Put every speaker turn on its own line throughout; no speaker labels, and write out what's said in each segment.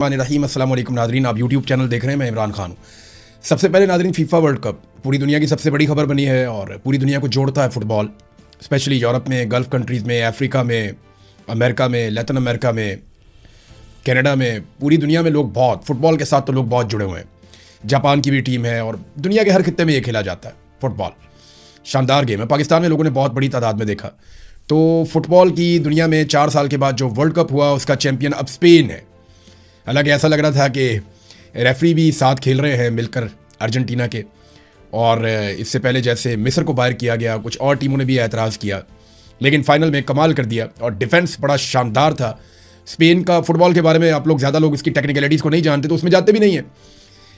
रहीम अस्सलाम वालेकुम नाज़रीन, आप यूट्यूब चैनल देख रहे हैं। मैं इमरान खान हूँ। सबसे पहले नाज़रीन, फीफा वर्ल्ड कप पूरी दुनिया की सबसे बड़ी खबर बनी है और पूरी दुनिया को जोड़ता है फुटबॉल। स्पेशली यूरोप में, गल्फ़ कंट्रीज़ में, अफ्रीका में, अमेरिका में, लैटिन अमेरिका में, कनाडा में, पूरी दुनिया में लोग बहुत फुटबॉल के साथ तो लोग बहुत जुड़े हुए हैं। जापान की भी टीम है और दुनिया के हर खित्ते में ये खेला जाता है फुटबॉल। शानदार गेम है। पाकिस्तान में लोगों ने बहुत बड़ी तादाद में देखा। तो फुटबॉल की दुनिया में 4 साल के बाद जो वर्ल्ड कप हुआ उसका चैम्पियन अब स्पेन है। हालांकि ऐसा लग रहा था कि रेफरी भी साथ खेल रहे हैं मिलकर अर्जेंटीना के, और इससे पहले जैसे मिस्र को बाहर किया गया, कुछ और टीमों ने भी एतराज़ किया, लेकिन फाइनल में कमाल कर दिया और डिफेंस बड़ा शानदार था स्पेन का। फुटबॉल के बारे में आप लोग ज़्यादा लोग इसकी टेक्निकलिटीज़ को नहीं जानते तो उसमें जाते भी नहीं हैं,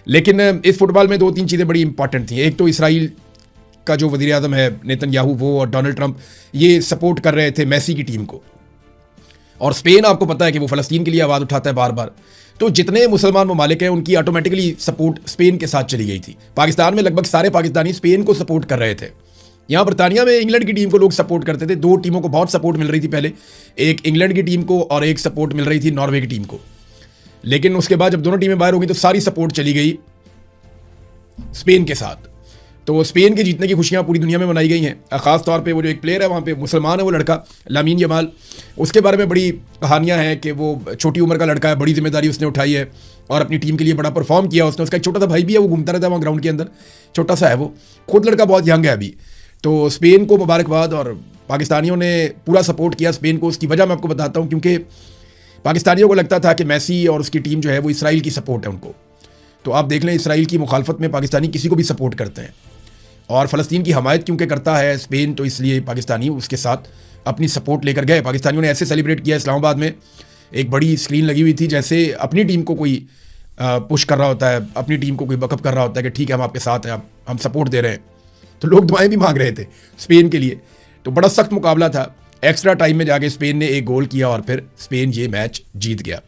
लेकिन इस फुटबॉल में 2-3 चीज़ें बड़ी इंपॉर्टेंट थी। एक तो इसराइल का जो वज़ीर आज़म है नेतन्याहू, वो और डोनाल्ड ट्रंप ये सपोर्ट कर रहे थे मेसी की टीम को, और स्पेन आपको पता है कि वो फ़लस्तीन के लिए आवाज़ उठाता है बार बार। तो जितने मुसलमान ममालिक हैं उनकी ऑटोमेटिकली सपोर्ट स्पेन के साथ चली गई थी। पाकिस्तान में लगभग सारे पाकिस्तानी स्पेन को सपोर्ट कर रहे थे। यहाँ बरतानिया में इंग्लैंड की टीम को लोग सपोर्ट करते थे। 2 टीमों को बहुत सपोर्ट मिल रही थी पहले, एक इंग्लैंड की टीम को और एक सपोर्ट मिल रही थी नॉर्वे की टीम को। लेकिन उसके बाद जब दोनों टीमें बाहर हो गई तो सारी सपोर्ट चली गई स्पेन के साथ। तो स्पेन के जीतने की खुशियां पूरी दुनिया में मनाई गई हैं। ख़ास तौर पे वो जो एक प्लेयर है वहाँ पे मुसलमान है, वो लड़का लामीन यमाल, उसके बारे में बड़ी कहानियां हैं कि वो छोटी उम्र का लड़का है, बड़ी जिम्मेदारी उसने उठाई है और अपनी टीम के लिए बड़ा परफॉर्म किया उसने। उसका एक छोटा सा भाई भी है, वो घूमता रहता है वहाँ ग्राउंड के अंदर, छोटा सा है वो, खुद लड़का बहुत यंग है अभी। तो स्पेन को मुबारकबाद, और पाकिस्तानियों ने पूरा सपोर्ट किया स्पेन को। उसकी वजह मैं आपको बताता हूँ, क्योंकि पाकिस्तानियों को लगता था कि मेसी और उसकी टीम जो है वो इसराइल की सपोर्ट है उनको। तो आप देख लें, इसराइल की मुखालफत में पाकिस्तानी किसी को भी सपोर्ट करते हैं, और फ़लस्तीन की हमायत क्योंकि करता है स्पेन, तो इसलिए पाकिस्तानी उसके साथ अपनी सपोर्ट लेकर गए। पाकिस्तानियों ने ऐसे सेलिब्रेट किया, इस्लामाबाद में एक बड़ी स्क्रीन लगी हुई थी, जैसे अपनी टीम को कोई पुश कर रहा होता है, अपनी टीम को कोई बकअप कर रहा होता है कि ठीक है हम आपके साथ हैं, हम सपोर्ट दे रहे हैं। तो लोग दुआएं भी मांग रहे थे स्पेन के लिए। तो बड़ा सख्त मुकाबला था। एक्स्ट्रा टाइम में जाके स्पेन ने एक गोल किया और फिर स्पेन ये मैच जीत गया।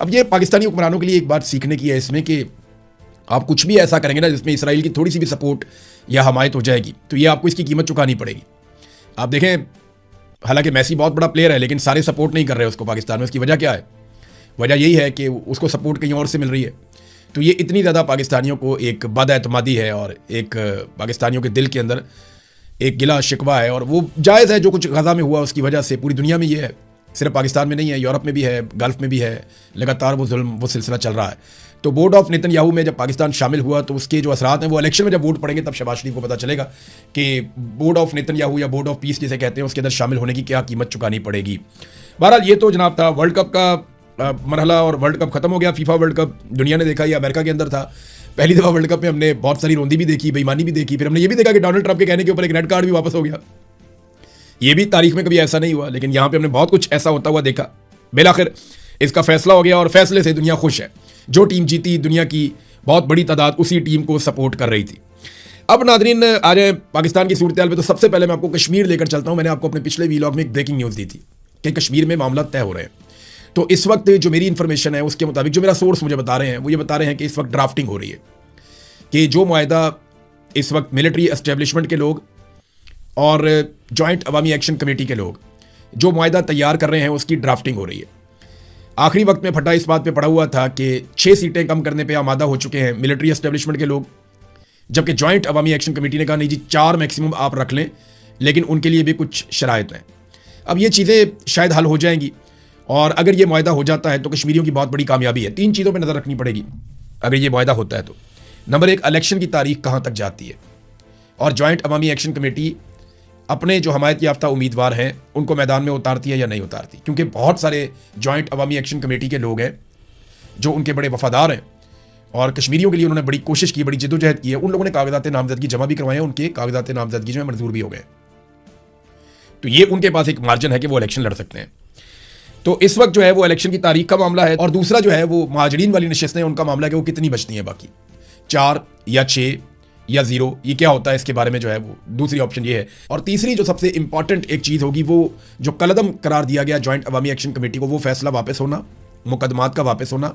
अब ये पाकिस्तानी हुक्मरानों के लिए एक बात सीखने की है इसमें कि आप कुछ भी ऐसा करेंगे ना जिसमें इसराइल की थोड़ी सी भी सपोर्ट या हमायत हो जाएगी, तो ये आपको इसकी कीमत चुकानी पड़ेगी। आप देखें, हालांकि मेसी बहुत बड़ा प्लेयर है, लेकिन सारे सपोर्ट नहीं कर रहे उसको पाकिस्तान में। उसकी वजह क्या है? वजह यही है कि उसको सपोर्ट कहीं और से मिल रही है। तो ये इतनी ज़्यादा पाकिस्तानियों को एक बदएतमादी है और एक पाकिस्तानियों के दिल के अंदर एक गिला शिकवा है, और वो जायज़ है। जो कुछ गज़ा में हुआ उसकी वजह से पूरी दुनिया में ये है, सिर्फ पाकिस्तान में नहीं है, यूरोप में भी है, गल्फ़ में भी है, लगातार वो सिलसिला चल रहा है। तो बोर्ड ऑफ नेतन्याहू में जब पाकिस्तान शामिल हुआ तो उसके जो असरात हैं वो इलेक्शन में जब वोट पड़ेंगे तब शहबाज शरीफ को पता चलेगा कि बोर्ड ऑफ नेतन्याहू या बोर्ड ऑफ पीस जिसे कहते हैं उसके अंदर शामिल होने की क्या कीमत चुकानी पड़ेगी। बहरहाल ये तो जनाब था वर्ल्ड कप का मरहला, और वर्ल्ड कप खत्म हो गया। फीफा वर्ल्ड कप दुनिया ने देखा, ये अमेरिका के अंदर था। पहली दफ़ा वर्ल्ड कप में हमने बहुत सारी रोंदी भी देखी, बेईमानी भी देखी। फिर हमने ये भी देखा कि डोनाल्ड ट्रंप के कहने के ऊपर एक रेड कार्ड भी वापस हो गया। ये भी तारीख में कभी ऐसा नहीं हुआ, लेकिन यहाँ पे हमने बहुत कुछ ऐसा होता हुआ देखा। बिलाखिर इसका फैसला हो गया और फैसले से दुनिया खुश है। जो टीम जीती, दुनिया की बहुत बड़ी तादाद उसी टीम को सपोर्ट कर रही थी। अब नादरीन आ जाए पाकिस्तान की सूरत हाल पे, तो सबसे पहले मैं आपको कश्मीर लेकर चलता हूँ। मैंने आपको अपने पिछले वीलॉग में एक ब्रेकिंग न्यूज़ दी थी कि कश्मीर में मामला तय हो रहे हैं। तो इस वक्त जो मेरी इन्फॉर्मेशन है उसके मुताबिक, जो मेरा सोर्स मुझे बता रहे हैं, वो ये बता रहे हैं कि इस वक्त ड्राफ्टिंग हो रही है, कि जो मुआहदा इस वक्त मिलिट्री एस्टेब्लिशमेंट के लोग और जॉइंट अवामी एक्शन कमेटी के लोग जो मुआहदा तैयार कर रहे हैं उसकी ड्राफ्टिंग हो रही है। आखिरी वक्त में फटा इस बात पे पड़ा हुआ था कि 6 सीटें कम करने पे आमादा हो चुके हैं मिलिट्री एस्टेब्लिशमेंट के लोग, जबकि जॉइंट अवामी एक्शन कमेटी ने कहा नहीं जी 4 मैक्सिमम आप रख लें, लेकिन उनके लिए भी कुछ शराइत हैं। अब ये चीज़ें शायद हल हो जाएंगी, और अगर ये मुआहदा हो जाता है तो कश्मीरियों की बहुत बड़ी कामयाबी है। 3 चीज़ों पर नज़र रखनी पड़ेगी अगर ये मुआहदा होता है तो। नंबर 1, इलेक्शन की तारीख कहाँ तक जाती है, और जॉइंट अवामी एक्शन कमेटी अपने जो हमायत याफ्ता उम्मीदवार हैं उनको मैदान में उतारती है या नहीं उतारती, क्योंकि बहुत सारे जॉइंट अवामी एक्शन कमेटी के लोग हैं जो उनके बड़े वफादार हैं और कश्मीरियों के लिए उन्होंने बड़ी कोशिश की, बड़ी जद्दोजहद की है। उन लोगों ने कागजात नामजदगी जमा भी करवाए हैं, उनके कागजात नामजदगी जो है मंजूर भी हो गए। तो ये उनके पास एक मार्जिन है कि वो इलेक्शन लड़ सकते हैं। तो इस वक्त जो है वो इलेक्शन की तारीख का मामला है, और दूसरा जो है वो महाजरीन वाली नशिस्तें, उनका मामला है कि वो कितनी बचती हैं बाकी, 4 या 6 या 0, ये क्या होता है इसके बारे में जो है वो दूसरी ऑप्शन ये है। और तीसरी जो सबसे इंपॉर्टेंट एक चीज़ होगी, वो जो कलअदम करार दिया गया जॉइंट अवामी एक्शन कमेटी को, वो फैसला वापस होना, मुकदमात का वापस होना,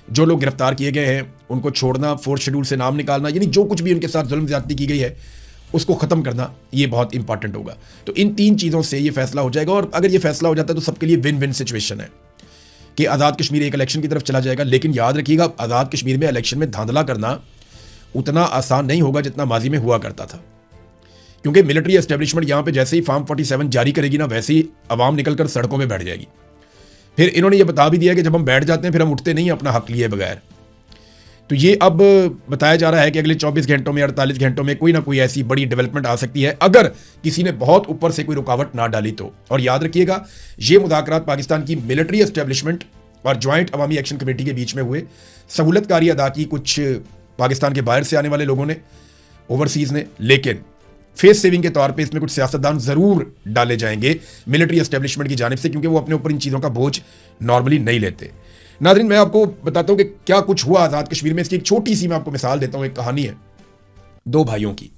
जो लोग गिरफ्तार किए गए हैं उनको छोड़ना, 4th शेड्यूल से नाम निकालना, यानी जो कुछ भी उनके साथ जुल्म ज़्यादती की गई है उसको ख़त्म करना, ये बहुत इंपॉर्टेंट होगा। तो इन 3 चीज़ों से ये फैसला हो जाएगा, और अगर ये फैसला हो जाता है तो सबके लिए विन विन सिचुएशन है। कि आज़ाद कश्मीर एक इलेक्शन की तरफ चला जाएगा, लेकिन याद रखिएगा आज़ाद कश्मीर में इलेक्शन में धांधला करना उतना आसान नहीं होगा जितना माजी में हुआ करता था, क्योंकि मिलिट्री एस्टेब्लिशमेंट यहाँ पे जैसे ही फॉर्म 47 जारी करेगी ना, वैसे ही अवाम निकलकर सड़कों में बैठ जाएगी। फिर इन्होंने ये बता भी दिया कि जब हम बैठ जाते हैं फिर हम उठते नहीं अपना हक लिए बगैर। तो ये अब बताया जा रहा है कि अगले 24 घंटों में 48 घंटों में कोई ना कोई ऐसी बड़ी डेवलपमेंट आ सकती है अगर किसी ने बहुत ऊपर से कोई रुकावट ना डाली तो। और याद रखिएगा ये मुज़ाकरात पाकिस्तान की मिलिट्री एस्टेब्लिशमेंट और ज्वाइंट अवामी एक्शन कमेटी के बीच में हुए। सहूलतकारी अदा की कुछ पाकिस्तान के बाहर से आने वाले लोगों ने, ओवरसीज़ ने, लेकिन फेस सेविंग के तौर पे इसमें कुछ सियासतदान ज़रूर डाले जाएंगे मिलिट्री एस्टेब्लिशमेंट की जानिब से, क्योंकि वो अपने ऊपर इन चीज़ों का बोझ नॉर्मली नहीं लेते। नाज़रीन, मैं आपको बताता हूँ कि क्या कुछ हुआ आज़ाद कश्मीर में। इसकी एक छोटी सी मैं आपको मिसाल देता हूँ। एक कहानी है दो भाइयों की।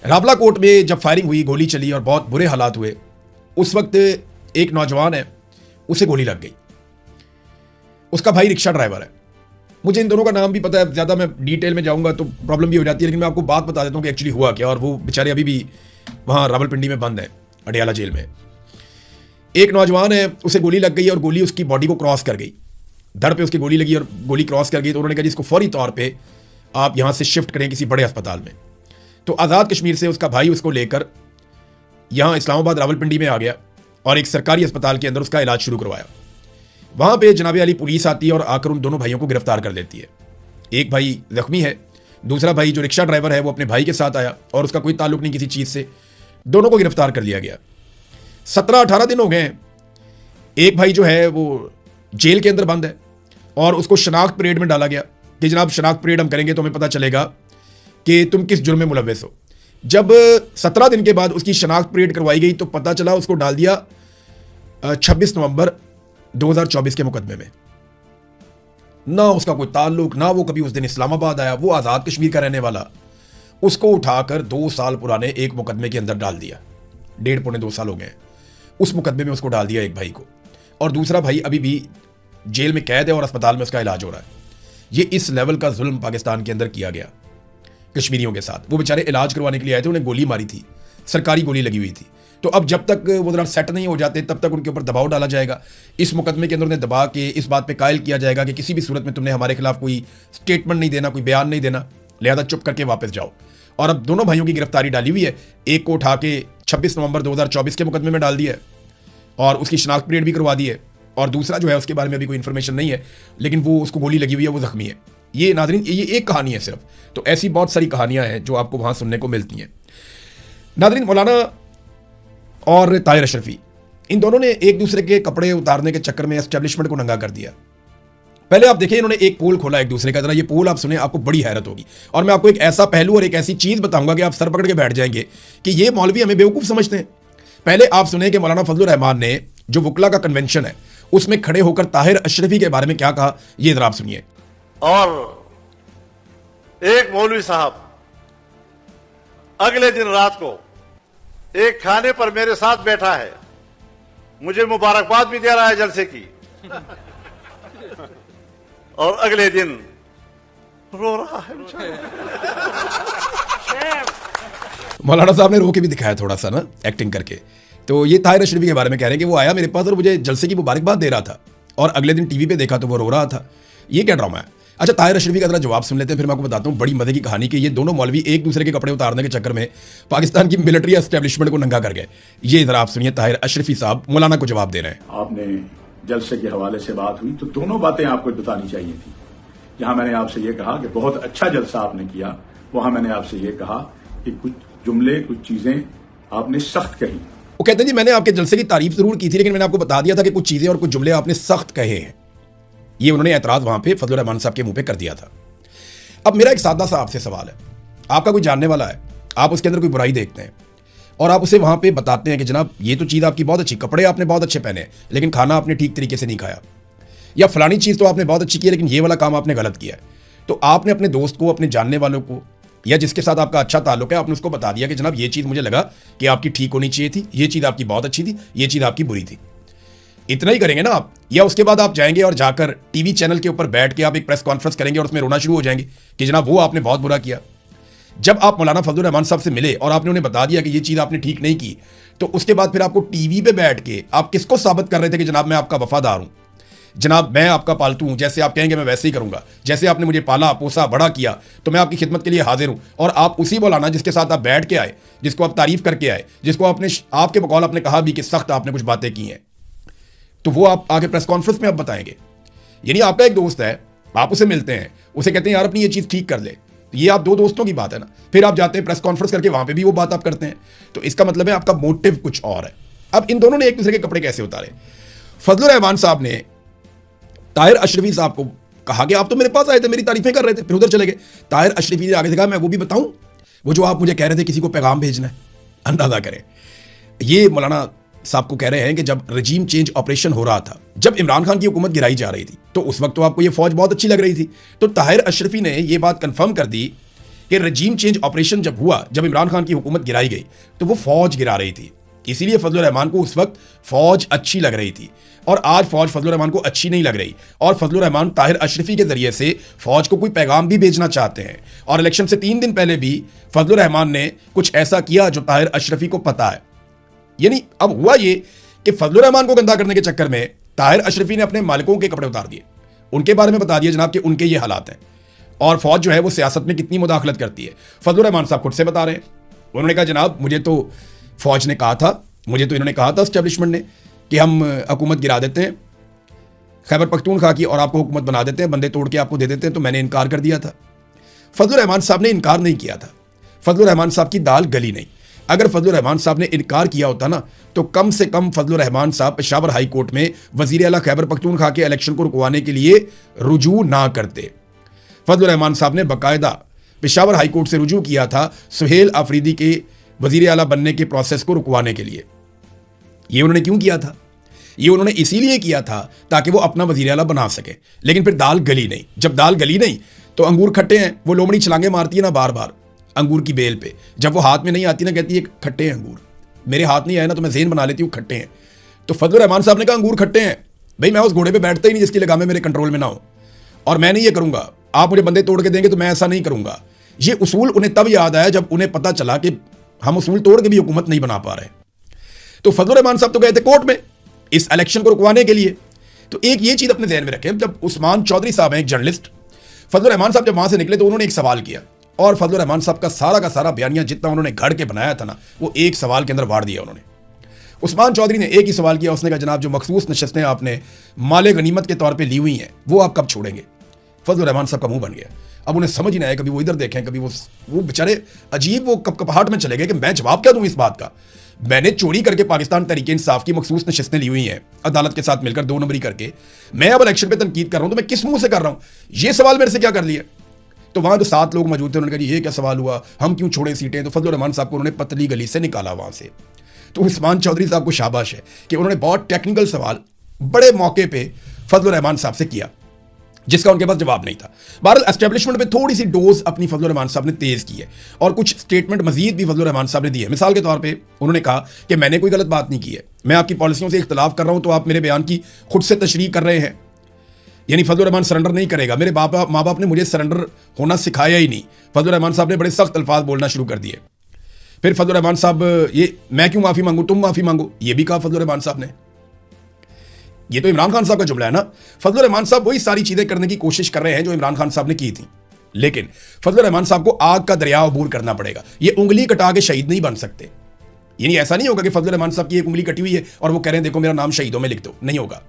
रावला कोट में जब फायरिंग हुई, गोली चली और बहुत बुरे हालात हुए, उस वक्त एक नौजवान है, उसे गोली लग गई। उसका भाई रिक्शा ड्राइवर है। मुझे इन दोनों का नाम भी पता है, ज़्यादा मैं डिटेल में जाऊँगा तो प्रॉब्लम भी हो जाती है, लेकिन मैं आपको बात बता देता हूँ कि एक्चुअली हुआ क्या। और वो बेचारे अभी भी वहाँ रावलपिंडी में बंद है, अडियाला जेल में। एक नौजवान है, उसे गोली लग गई और गोली उसकी बॉडी को क्रॉस कर गई। धड़ पे उसकी गोली लगी और गोली क्रॉस कर गई। तो उन्होंने कहा जी इसको फौरी तौर पे आप यहाँ से शिफ्ट करें किसी बड़े अस्पताल में। तो आज़ाद कश्मीर से उसका भाई उसको लेकर यहाँ इस्लामाबाद रावलपिंडी में आ गया और एक सरकारी अस्पताल के अंदर उसका इलाज शुरू करवाया। वहाँ पे जनाबे अली पुलिस आती है और आकर उन दोनों भाइयों को गिरफ्तार कर लेती है। एक भाई जख्मी है, दूसरा भाई जो रिक्शा ड्राइवर है वो अपने भाई के साथ आया और उसका कोई ताल्लुक नहीं किसी चीज़ से। दोनों को गिरफ्तार कर लिया गया। 17-18 दिन हो गए हैं। एक भाई जो है वो जेल के अंदर बंद है और उसको शनाख्त परेड में डाला गया कि जनाब शनाख्त परेड हम करेंगे तो हमें पता चलेगा कि तुम किस जुर्म में मुलव्वस हो। जब 17 दिन के बाद उसकी शनाख्त परेड करवाई गई तो पता चला उसको डाल दिया 26 नवंबर 2024 के मुकदमे में। ना उसका कोई ताल्लुक, ना वो कभी उस दिन इस्लामाबाद आया, वो आज़ाद कश्मीर का रहने वाला। उसको उठाकर 2 साल पुराने एक मुकदमे के अंदर डाल दिया। 1.5-2 साल हो गए। उस मुकदमे में उसको डाल दिया एक भाई को, और दूसरा भाई अभी भी जेल में कैद है और अस्पताल में उसका इलाज हो रहा है। ये इस लेवल का जुल्म पाकिस्तान के अंदर किया गया कश्मीरियों के साथ। वो बेचारे इलाज करवाने के लिए आए थे, उन्हें गोली मारी थी, सरकारी गोली लगी हुई थी। तो अब जब तक वो जरा सेट नहीं हो जाते तब तक उनके ऊपर दबाव डाला जाएगा। इस मुकदमे के अंदर उन्हें दबा के इस बात पे कायल किया जाएगा कि किसी भी सूरत में तुमने हमारे खिलाफ कोई स्टेटमेंट नहीं देना, कोई बयान नहीं देना, लिहाजा चुप करके वापस जाओ। और अब दोनों भाइयों की गिरफ्तारी डाली हुई है। एक को उठा के 26 नवंबर 2024 के मुकदमे में डाल दिया है और उसकी शनाख्त परेड भी करवा दी है, और दूसरा जो है उसके बारे में अभी कोई इन्फॉर्मेशन नहीं है, लेकिन वो उसको गोली लगी हुई है, वो जख्मी है। ये नाज़रीन ये एक कहानी है सिर्फ। तो ऐसी बहुत सारी कहानियां हैं जो आपको वहां सुनने को मिलती हैं। नाज़रीन, मौलाना और ताहिर अशरफी, इन दोनों ने एक दूसरे के कपड़े उतारने के चक्कर में एस्टेब्लिशमेंट को नंगा कर दिया। पहले आप देखिए, इन्होंने एक पोल खोला एक दूसरे का। जरा ये पोल आप सुने, आपको बड़ी हैरत होगी। और मैं आपको एक ऐसा पहलू और एक ऐसी चीज बताऊंगा कि आप सर पकड़ के बैठ जाएंगे कि ये मौलवी हमें बेवकूफ समझते हैं। पहले आप सुने कि मौलाना फजलुर रहमान ने जो वकला का कन्वेंशन है उसमें खड़े होकर ताहिर अशरफी के बारे में क्या कहा, ये जरा आप सुनिए।
और एक मौलवी साहब अगले दिन रात को एक खाने पर मेरे साथ बैठा है, मुझे मुबारकबाद भी दे रहा है जलसे की, और अगले दिन रो रहा है।
मौलाना साहब ने रो के भी दिखाया थोड़ा सा ना, एक्टिंग करके। तो ये ताहिर अशरफी के बारे में कह रहे हैं कि वो आया मेरे पास और मुझे जलसे की मुबारकबाद दे रहा था, और अगले दिन टीवी पे देखा तो वो रो रहा था। ये क्या ड्रामा है? अच्छा, ताहिर अशरफी का जरा जवाब सुन लेते हैं, फिर मैं आपको बताता हूँ बड़ी मजे की कहानी कि ये दोनों मौलवी एक दूसरे के कपड़े उतारने के चक्कर में पाकिस्तान की मिलिट्री एस्टेब्लिशमेंट को नंगा कर गए। ये जरा आप सुनिए, ताहिर अशरफी साहब मौलाना को जवाब दे रहे हैं।
आपने जलसे के हवाले से बात हुई तो दोनों बातें आपको बतानी चाहिए थी। जहां मैंने आपसे ये कहा कि बहुत अच्छा जलसा आपने किया, वहां मैंने आपसे ये कहा कि कुछ जुमले, कुछ चीजें आपने सख्त कही।
वो कहते हैं जी मैंने आपके जलसे की तारीफ जरूर की थी, लेकिन मैंने आपको बता दिया था कि कुछ चीजें और कुछ जुमले आपने सख्त कहे हैं। ये उन्होंने एतराज वहां पे फजलुर रहमान साहब के मुंह पे कर दिया था। अब मेरा एक सादा सा आपसे सवाल है, आपका कोई जानने वाला है, आप उसके अंदर कोई बुराई देखते हैं और आप उसे वहां पे बताते हैं कि जनाब ये तो चीज़ आपकी बहुत अच्छी, कपड़े आपने बहुत अच्छे पहने, लेकिन खाना आपने ठीक तरीके से नहीं खाया, या फलानी चीज़ तो आपने बहुत अच्छी की है लेकिन ये वाला काम आपने गलत किया है। तो आपने अपने दोस्त को, अपने जानने वालों को, या जिसके साथ आपका अच्छा ताल्लुक है, आपने उसको बता दिया कि जनाब ये चीज़ मुझे लगा कि आपकी ठीक होनी चाहिए थी, ये चीज़ आपकी बहुत अच्छी थी, ये चीज़ आपकी बुरी थी। इतना ही करेंगे ना आप, या उसके बाद आप जाएंगे और जाकर टीवी चैनल के ऊपर बैठ के आप एक प्रेस कॉन्फ्रेंस करेंगे और उसमें रोना शुरू हो जाएंगे कि जनाब वो आपने बहुत बुरा किया। जब आप मौलाना फजलुर रहमान साहब से मिले और आपने उन्हें बता दिया कि ये चीज़ आपने ठीक नहीं की, तो उसके बाद फिर आपको टीवी पे बैठ के आप किसको साबित कर रहे थे कि जनाब मैं आपका वफादार हूं? जनाब मैं आपका पालतू हूं, जैसे आप कहेंगे मैं वैसे ही करूंगा, जैसे आपने मुझे पाला पोसा बड़ा किया तो मैं आपकी खिदमत के लिए हाजिर हूं। और आप उसी मौलाना जिसके साथ आप बैठ के आए, जिसको आप तारीफ करके आए, जिसको आपके बकौल आपने कहा भी कि सख्त आपने कुछ बातें की हैं, तो वो आप आगे प्रेस कॉन्फ्रेंस में आप बताएंगे। यानी आपका एक दोस्त है, आप उसे मिलते हैं, उसे कहते हैं यार अपनी ये चीज़ ठीक कर ले, तो ये आप दो दोस्तों की बात है ना। फिर आप जाते हैं प्रेस कॉन्फ्रेंस करके, वहां पे भी वो बात आप करते हैं, तो इसका मतलब है आपका मोटिव कुछ और है। अब इन दोनों ने एक दूसरे के कपड़े कैसे उतारे? फजलुर रहमान साहब ने ताहिर अशरफी साहब को कहा कि आप तो मेरे पास आए थे, मेरी तारीफें कर रहे थे, फिर उधर चले गए। ताहिर अशरफी ने आगे से कहा मैं वो भी बताऊं, वो जो आप मुझे कह रहे थे किसी को पैगाम भेजना है। अंदाजा करें, ये मौलाना साहब को कह रहे हैं कि जब रजीम चेंज ऑपरेशन हो रहा था, जब इमरान खान की हुकूमत गिराई जा रही थी, तो उस वक्त तो आपको ये फौज बहुत अच्छी लग रही थी। तो ताहिर अशरफी ने यह बात कंफर्म कर दी कि रजीम चेंज ऑपरेशन जब हुआ, जब इमरान खान की हुकूमत गिराई गई, तो वो फौज गिरा रही थी, इसीलिए फजलुर रहमान को उस वक्त फौज अच्छी लग रही थी। और आज फौज फजलुर रहमान को अच्छी नहीं लग रही, और फजलुर रहमान ताहिर अशरफी के जरिए से फौज को कोई पैगाम भी भेजना चाहते हैं। और इलेक्शन से 3 दिन पहले भी फजलुर रहमान ने कुछ ऐसा किया जो ताहिर अशरफी को पता है। यानी अब हुआ ये कि फजलुर रहमान को गंदा करने के चक्कर में ताहिर अशरफी ने अपने मालिकों के कपड़े उतार दिए, उनके बारे में बता दिया जनाब कि उनके ये हालात हैं, और फौज जो है वो सियासत में कितनी मुदाखलत करती है। फजलुर रहमान साहब खुद से बता रहे हैं, उन्होंने कहा जनाब मुझे तो फौज ने कहा था, मुझे तो इन्होंने कहा था एस्टेब्लिशमेंट ने कि हम हुकूमत गिरा देते हैं खैबर पख्तूनख्वा की और आपको हुकूमत बना देते हैं, बंदे तोड़ के आपको दे देते हैं, तो मैंने इनकार कर दिया था। फजलुर रहमान साहब ने इनकार नहीं किया था, फजलुर रहमान साहब की दाल गली नहीं। अगर फजलुर रहमान साहब ने इनकार किया होता ना, तो कम से कम फजलुर रहमान साहब पेशावर हाई कोर्ट में वजीर आला खैबर पख्तूनख्वा के इलेक्शन को रुकवाने के लिए रुजू ना करते। फजलुर रहमान साहब ने बाकायदा पेशावर हाई कोर्ट से रुजू किया था सुहेल आफरीदी के वजीर आला बनने के प्रोसेस को रुकवाने के लिए। ये उन्होंने क्यों किया था? ये उन्होंने इसीलिए किया था ताकि वो अपना वजीर आला बना सके। लेकिन फिर दाल गली नहीं। जब दाल गली नहीं तो अंगूर खट्टे हैं, वो लोमड़ी छलांगे मारती है ना बार बार अंगूर की बेल पे, जब वो हाथ में नहीं आती ना कहती है खट्टे हैं अंगूर, मेरे हाथ नहीं आए ना तो मैं ज़हन बना लेती हूँ खट्टे हैं। तो फजलुर रहमान साहब ने कहा अंगूर खट्टे हैं, भाई मैं उस घोड़े पे बैठता ही नहीं जिसकी लगामें मेरे कंट्रोल में ना हो, और मैं नहीं ये करूँगा, आप मुझे बंदे तोड़ के देंगे तो मैं ऐसा नहीं करूँगा। ये उसूल उन्हें तब याद आया जब उन्हें पता चला कि हम उसूल तोड़ के भी हुकूमत नहीं बना पा रहे। तो फजलुर रहमान साहब तो गए थे कोर्ट में इस इलेक्शन को रुकवाने के लिए। तो एक ये चीज़ अपने ध्यान में रखें, जब उस्मान चौधरी साहब हैं एक जर्नलिस्ट, फजलुर रहमान साहब जब वहाँ से निकले तो उन्होंने एक सवाल किया, और फजलुर रहमान साहब का सारा बयानिया जितना उन्होंने घड़ के बनाया था ना, वो एक सवाल के अंदर वाड़ दिया उन्होंने। उस्मान चौधरी ने एक ही सवाल किया, उसने कहा जनाब जो मखसूस नशस्तें आपने माले गनीमत के तौर पर ली हुई हैं वो आप कब छोड़ेंगे? फजलुर रहमान साहब का मुंह बन गया। अब उन्हें समझ ही नहीं आया, कभी वो इधर देखें कभी वो बेचारे अजीब वो कपकपाहट में चले गए कि मैं जवाब क्या दूं इस बात का। मैंने चोरी करके पाकिस्तान तहरीक इंसाफ की मखसूस नशस्तें ली हुई हैं अदालत के साथ मिलकर 2 नंबरी करके, मैं अब इलेक्शन पे तनकीद कर रहा हूं तो मैं किस मुंह से कर रहा हूं? ये सवाल मेरे से क्या कर लिया? तो वहां जो 7 लोग मौजूद थे उन्होंने कहा ये क्या सवाल हुआ, हम क्यों छोड़े सीटें? तो फजलुर रहमान साहब को उन्होंने पतली गली से निकाला वहां से। तो उस्मान चौधरी साहब को शाबाश है कि उन्होंने बहुत टेक्निकल सवाल बड़े मौके पर फजलुर रहमान साहब से किया जिसका उनके पास जवाब नहीं था। बहरहाल एस्टेब्लिशमेंट पे थोड़ी सी डोज अपनी फजलुर रहमान साहब ने तेज की है, और कुछ स्टेटमेंट मजीद भी फजलुर रहमान साहब ने दी है। मिसाल के तौर पे उन्होंने कहा कि मैंने कोई गलत बात नहीं की है, मैं आपकी पॉलिसियों से इख्तलाफ कर रहा हूं तो आप मेरे बयान की खुद से तशरीह कर रहे हैं। यानी फजलुर रहमान सरेंडर नहीं करेगा, मेरे माँ बाप ने मुझे सरेंडर होना सिखाया ही नहीं। फजलुर रहमान साहब ने बड़े सख्त अल्फाज बोलना शुरू कर दिए। फिर फजलुर रहमान साहब ये मैं क्यों माफ़ी मांगू, तुम माफ़ी मांगो, ये भी कहा फजलुर रहमान साहब ने। ये तो इमरान खान साहब का जुमला है ना। फजलुर रहमान साहब वही सारी चीजें करने की कोशिश कर रहे हैं जो इमरान खान साहब ने की थी, लेकिन फजलुर रहमान साहब को आग का दरिया अबूर करना पड़ेगा। ये उंगली कटा के शहीद नहीं बन सकते। यानी ऐसा नहीं होगा कि फजलुर रहमान साहब की एक उंगली कटी हुई है और वो कह रहे हैं देखो मेरा नाम शहीदों में लिख दो, नहीं होगा।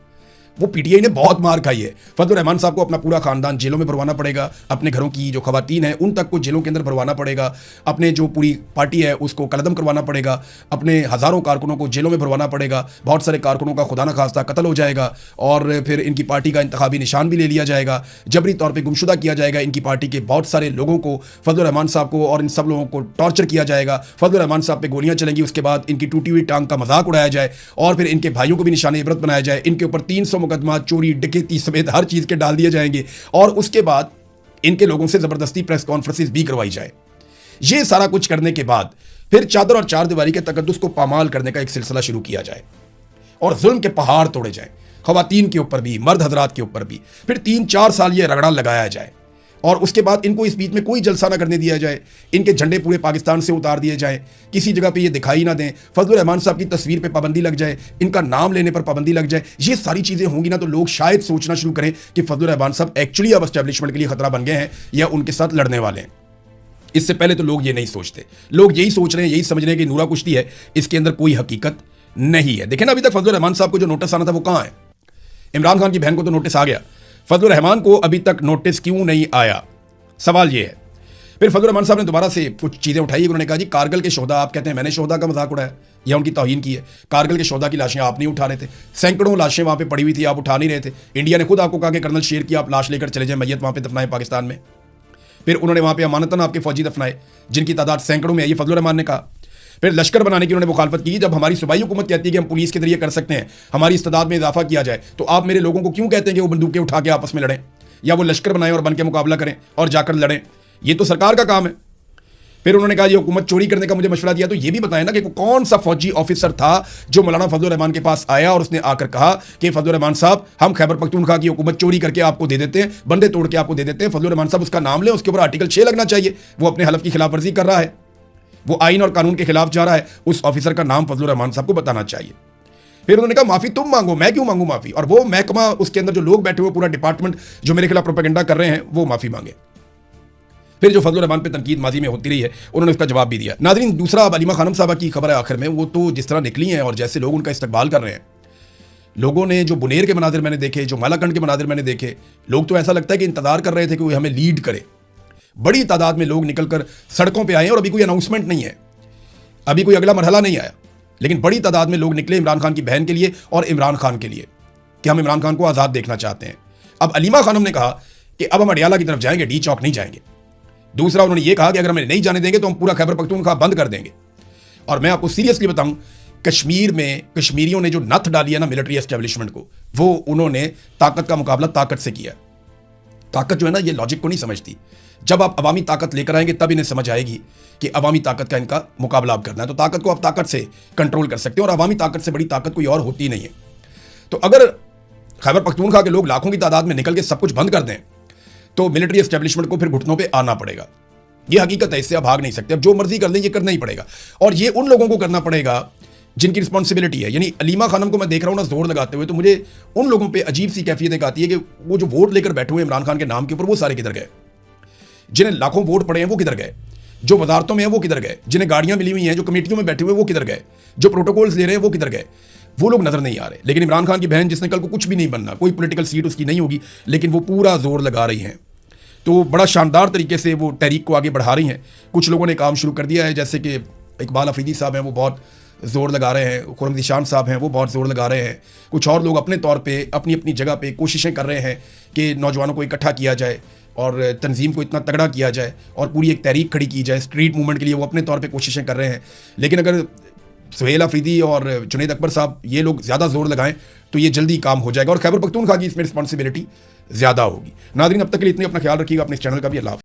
वो पीटीआई ने बहुत मार खाई है। फजलुर रहमान साहब को अपना पूरा खानदान जेलों में भरवाना पड़ेगा, अपने घरों की जो खवातीन हैं उन तक को जेलों के अंदर भरवाना पड़ेगा, अपने जो पूरी पार्टी है उसको कलदम करवाना पड़ेगा, अपने हज़ारों कारकुनों को जेलों में भरवाना पड़ेगा, बहुत सारे कारकुनों का खुदा न खास्ता कत्ल हो जाएगा, और फिर इनकी पार्टी का इंतखाबी निशान भी ले लिया जाएगा, जबरी तौर पर गुमशुदा किया जाएगा इनकी पार्टी के बहुत सारे लोगों को, फजलुर रहमान साहब को और इन सब लोगों को टॉर्चर किया जाएगा, फजलुर रहमान साहब पे गोलियां चलेंगी, उसके बाद इनकी टूटी हुई टांग का मजाक उड़ाया जाए, और फिर इनके भाइयों को भी निशान इबरत बनाया जाए, इनके ऊपर 300 मुकदमा चोरी डकैती समेत हर चीज के डाल दिए जाएंगे, और उसके बाद इनके लोगों से जबरदस्ती प्रेस कॉन्फ्रेंसेस भी करवाई जाए। ये सारा कुछ करने के बाद फिर चादर और चार दीवारी के तकद्दुस को पामाल करने का एक सिलसिला शुरू किया जाए और जुल्म के पहाड़ तोड़े जाए, खवातीन के ऊपर भी, मर्द हजरात के ऊपर भी। फिर 3-4 साल ये रगड़ा लगाया जाए और उसके बाद इनको इस बीच में कोई जलसा ना करने दिया जाए, इनके झंडे पूरे पाकिस्तान से उतार दिए जाए, किसी जगह पे ये दिखाई ना दें, फजलुर रहमान साहब की तस्वीर पे पाबंदी लग जाए, इनका नाम लेने पर पाबंदी लग जाए। ये सारी चीज़ें होंगी ना तो लोग शायद सोचना शुरू करें कि फजलुर रहमान साहब एक्चुअली अब एस्टेब्लिशमेंट के लिए खतरा बन गए हैं या उनके साथ लड़ने वाले हैं। इससे पहले तो लोग ये नहीं सोचते, लोग यही सोच रहे हैं, यही समझ रहे हैं कि नूरा कुश्ती है, इसके अंदर कोई हकीकत नहीं है। देखें ना, अभी तक फजलुर रहमान साहब को जो नोटिस आना था वो कहाँ है? इमरान खान की बहन को तो नोटिस आ गया, फजलुर रहमान को अभी तक नोटिस क्यों नहीं आया? सवाल ये है। फिर फजलुर रहमान साहब ने दोबारा से कुछ चीज़ें उठाई। उन्होंने कहा जी कारगिल के शोहदा, आप कहते हैं मैंने शोहदा का मजाक उड़ाया या उनकी तौहीन की है। कारगिल के शोहदा की लाशें आप नहीं उठा रहे थे, सैकड़ों लाशें वहाँ पे पड़ी हुई थी, आप उठा नहीं रहे थे। इंडिया ने खुद आपको कहा कि कर्नल शेर की आप लाश लेकर चले जाएं, मैयत वहाँ पे दफनाएं पाकिस्तान में। फिर उन्होंने वहाँ पे अमानतन आपके फौजी दफनाए जिनकी तादाद सैकड़ों में है, ये फजलुर रहमान ने कहा। फिर लश्कर बनाने की उन्होंने मुखालफत की। जब हमारी सूबाई हुकूमत कहती है कि हम पुलिस के जरिए कर सकते हैं, हमारी इस्तादाद में इजाफा किया जाए, तो आप मेरे लोगों को क्यों कहते हैं कि वो बंदूकें उठा के आपस में लड़ें या वो लश्कर बनाएं और बन के मुकाबला करें और जाकर लड़ें? ये तो सरकार का काम है। फिर उन्होंने कहा ये हुकूमत चोरी करने का मुझे मशवरा दिया, तो ये भी बताएं ना कि कौन सा फौजी ऑफिसर था जो मौलाना फजलुर रहमान के पास आया और उसने आकर कहा कि फजलुर रहमान साहब हम खैबर पख्तूनख्वा की हुकूमत चोरी करके आपको दे देते हैं, बंदे तोड़ के आपको दे देते हैं, फजलुर रहमान साहब उसका नाम लें, उसके ऊपर आर्टिकल 6 लगना चाहिए। वो अपने हलफ की खिलाफ वर्जी कर रहा है, वो आइन और कानून के खिलाफ जा रहा है, उस ऑफिसर का नाम फजलुर रहमान साहब को बताना चाहिए। फिर उन्होंने कहा माफी तुम मांगो, मैं क्यों मांगू माफी? और वो महकमा, उसके अंदर जो लोग बैठे हुए, पूरा डिपार्टमेंट जो मेरे खिलाफ प्रोपेगेंडा कर रहे हैं, वो माफी मांगे। फिर जो फजलुर रहमान पे तनकीद माजी में होती रही है, उन्होंने उसका जवाब भी दिया। नाज़रीन, दूसरा अब अलीमा खानम साहबा की खबर है आखिर में। वो तो जिस तरह निकली हैं और जैसे लोग उनका इस्तकबाल कर रहे हैं, लोगों ने जो बुनेर के मनाजिर मैंने देखे, जो मालाकंड के मनाजिर मैंने देखे, लोग तो ऐसा लगता है कि इंतजार कर रहे थे कि वो हमें लीड करे। बड़ी तादाद में लोग निकलकर सड़कों पर आए और अभी कोई अनाउंसमेंट नहीं है, अभी कोई अगला मरहला नहीं आया, लेकिन बड़ी तादाद में लोग निकले इमरान खान की बहन के लिए और इमरान खान के लिए कि हम इमरान खान को आज़ाद देखना चाहते हैं। अब अलीमा खानम ने कहा कि अब हम अडियाला की तरफ जाएंगे, डी चौक नहीं जाएंगे। दूसरा, उन्होंने ये कहा कि अगर हमें नहीं जाने देंगे तो हम पूरा खैबर पख्तूनख्वा बंद कर देंगे। और मैं आपको सीरियसली बताऊं, कश्मीर में कश्मीरियों ने जो नथ डाली है ना मिलिट्री एस्टेब्लिशमेंट को, वो उन्होंने ताकत का मुकाबला ताकत से किया। ताकत जो है ना, ये लॉजिक को नहीं समझती। जब आप अवामी ताकत लेकर आएंगे तब इन्हें समझ आएगी कि अवामी ताकत का इनका मुकाबला आप करना है। तो ताकत को आप ताकत से कंट्रोल कर सकते हैं और अवामी ताकत से बड़ी ताकत कोई और होती नहीं है। तो अगर खैबर पख्तूनख्वा के लोग लाखों की तादाद में निकल के सब कुछ बंद कर दें तो मिलिट्री एस्टेब्लिशमेंट को फिर घुटनों पे आना पड़ेगा। ये हकीकत है, इससे आप भाग नहीं सकते। अब जो मर्जी कर लें, ये करना ही पड़ेगा और ये उन लोगों को करना पड़ेगा जिनकी रिस्पॉन्सिबिलिटी है। यानी अलीमा खानम को मैं देख रहा हूँ ना जोर लगाते हुए, तो मुझे उन लोगों पे अजीब सी कैफियत एक आती है कि वो जो वोट लेकर बैठे हुए इमरान खान के नाम के ऊपर, वो सारे किधर गए? जिन्हें लाखों वोट पड़े हैं वो किधर गए? जो वजारतों में है वो किधर गए? जिन्हें गाड़ियां मिली हुई हैं, जो कमेटियों में बैठे हुए वो किधर गए? जो प्रोटोकॉल्स ले रहे हैं वो किधर गए? वो लोग नजर नहीं आ रहे। लेकिन इमरान खान की बहन, जिसने कल को कुछ भी नहीं बनना, कोई पॉलिटिकल सीट उसकी नहीं होगी, लेकिन वो पूरा जोर लगा रही हैं। तो बड़ा शानदार तरीके से वो तहरीक को आगे बढ़ा रही हैं। कुछ लोगों ने काम शुरू कर दिया है, जैसे कि इकबाल अफरीदी साहब हैं, वो बहुत ज़ोर लगा रहे हैं। खुर्रम ज़ीशान साहब हैं, वो बहुत ज़ोर लगा रहे हैं। कुछ और लोग अपने तौर पे अपनी अपनी जगह पे कोशिशें कर रहे हैं कि नौजवानों को इकट्ठा किया जाए और तंजीम को इतना तगड़ा किया जाए और पूरी एक तहरीक खड़ी की जाए स्ट्रीट मूवमेंट के लिए। वो अपने तौर पे कोशिशें कर रहे हैं। लेकिन अगर सुहेल अफरीदी और जुनैद अकबर साहब ये लोग ज़्यादा जोर लगाएं तो ये जल्दी काम हो जाएगा और खैबर पख्तूनख्वा की इसमें रिस्पॉन्सिबिलिटी ज़्यादा होगी। नाज़रीन, अब तक के लिए इतने, अपना ख्याल रखिएगा, अपने इस चैनल का भी। अल्लाह।